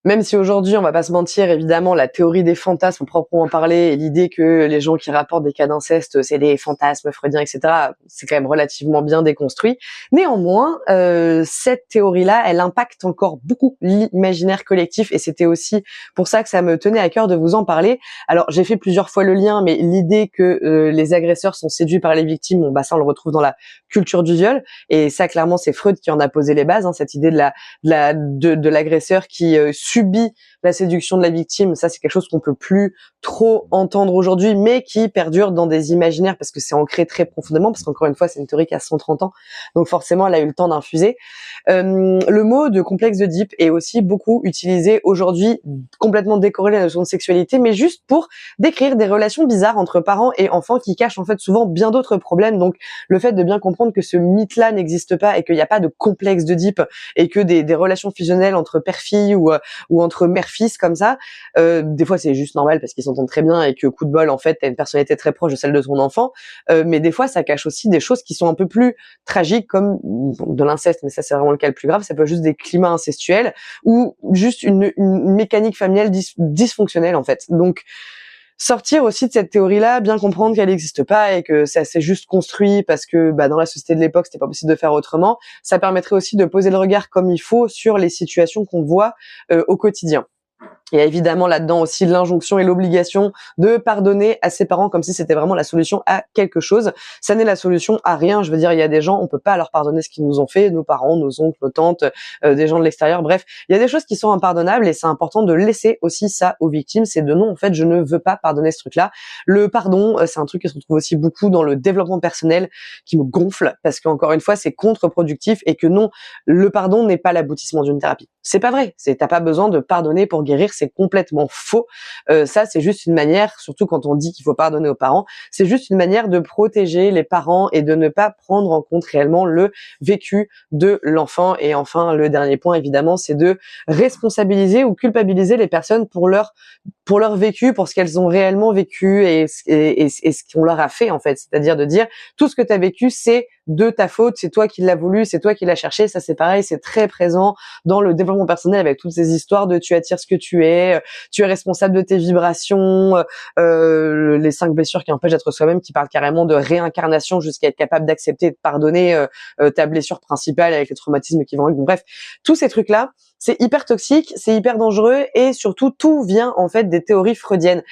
Même si aujourd'hui, on va pas se mentir, évidemment, la théorie des fantasmes proprement parler et l'idée que les gens qui rapportent des cas d'inceste, c'est des fantasmes freudiens, etc., c'est quand même relativement bien déconstruit. Néanmoins, cette théorie-là, elle impacte encore beaucoup l'imaginaire collectif et c'était aussi pour ça que ça me tenait à cœur de vous en parler. Alors, j'ai fait plusieurs fois le lien, mais l'idée que les agresseurs sont séduits par les victimes, bon, bah ça, on le retrouve dans la culture du viol et ça, clairement, c'est Freud qui en a posé les bases, hein, cette idée de l'agresseur qui subit la séduction de la victime. Ça, c'est quelque chose qu'on peut plus trop entendre aujourd'hui, mais qui perdure dans des imaginaires parce que c'est ancré très profondément, parce qu'encore une fois, c'est une théorie qui a 130 ans, donc forcément, elle a eu le temps d'infuser. Le mot de complexe d'Oedipe est aussi beaucoup utilisé aujourd'hui, complètement décorrélé de la notion de sexualité, mais juste pour décrire des relations bizarres entre parents et enfants qui cachent en fait souvent bien d'autres problèmes. Donc, le fait de bien comprendre que ce mythe-là n'existe pas et qu'il n'y a pas de complexe d'Oedipe et que des relations fusionnelles entre père-fille ou entre mère-fils comme ça, des fois c'est juste normal parce qu'ils s'entendent très bien et que coup de bol en fait t'as une personnalité très proche de celle de ton enfant, mais des fois ça cache aussi des choses qui sont un peu plus tragiques comme de l'inceste, mais ça c'est vraiment le cas le plus grave. Ça peut être juste des climats incestuels ou juste une mécanique familiale dysfonctionnelle en fait. Donc sortir aussi de cette théorie-là, bien comprendre qu'elle n'existe pas et que ça s'est juste construit parce que dans la société de l'époque, c'était pas possible de faire autrement. Ça permettrait aussi de poser le regard comme il faut sur les situations qu'on voit au quotidien. Il y a évidemment là-dedans aussi l'injonction et l'obligation de pardonner à ses parents comme si c'était vraiment la solution à quelque chose. Ça n'est la solution à rien. Je veux dire, il y a des gens, on peut pas leur pardonner ce qu'ils nous ont fait, nos parents, nos oncles, nos tantes, des gens de l'extérieur. Bref, il y a des choses qui sont impardonnables et c'est important de laisser aussi ça aux victimes. C'est de non, en fait, je ne veux pas pardonner ce truc-là. Le pardon, c'est un truc qui se retrouve aussi beaucoup dans le développement personnel qui me gonfle parce qu'encore une fois, c'est contre-productif et que non, le pardon n'est pas l'aboutissement d'une thérapie. C'est pas vrai. T'as pas besoin de pardonner pour guérir. C'est complètement faux. Ça, c'est juste une manière, surtout quand on dit qu'il faut pardonner aux parents, c'est juste une manière de protéger les parents et de ne pas prendre en compte réellement le vécu de l'enfant. Et enfin, le dernier point, évidemment, c'est de responsabiliser ou culpabiliser les personnes pour leur vécu, pour ce qu'elles ont réellement vécu et ce qu'on leur a fait, en fait. C'est-à-dire de dire, tout ce que tu as vécu, c'est de ta faute, c'est toi qui l'as voulu, c'est toi qui l'as cherché. Ça, c'est pareil, c'est très présent dans le développement personnel avec toutes ces histoires de tu attires ce que tu es responsable de tes vibrations, les 5 blessures qui empêchent d'être soi-même, qui parlent carrément de réincarnation jusqu'à être capable d'accepter et de pardonner ta blessure principale avec les traumatismes qui vont avec. Donc bref, tous ces trucs-là, c'est hyper toxique, c'est hyper dangereux et surtout tout vient en fait des théories freudiennes.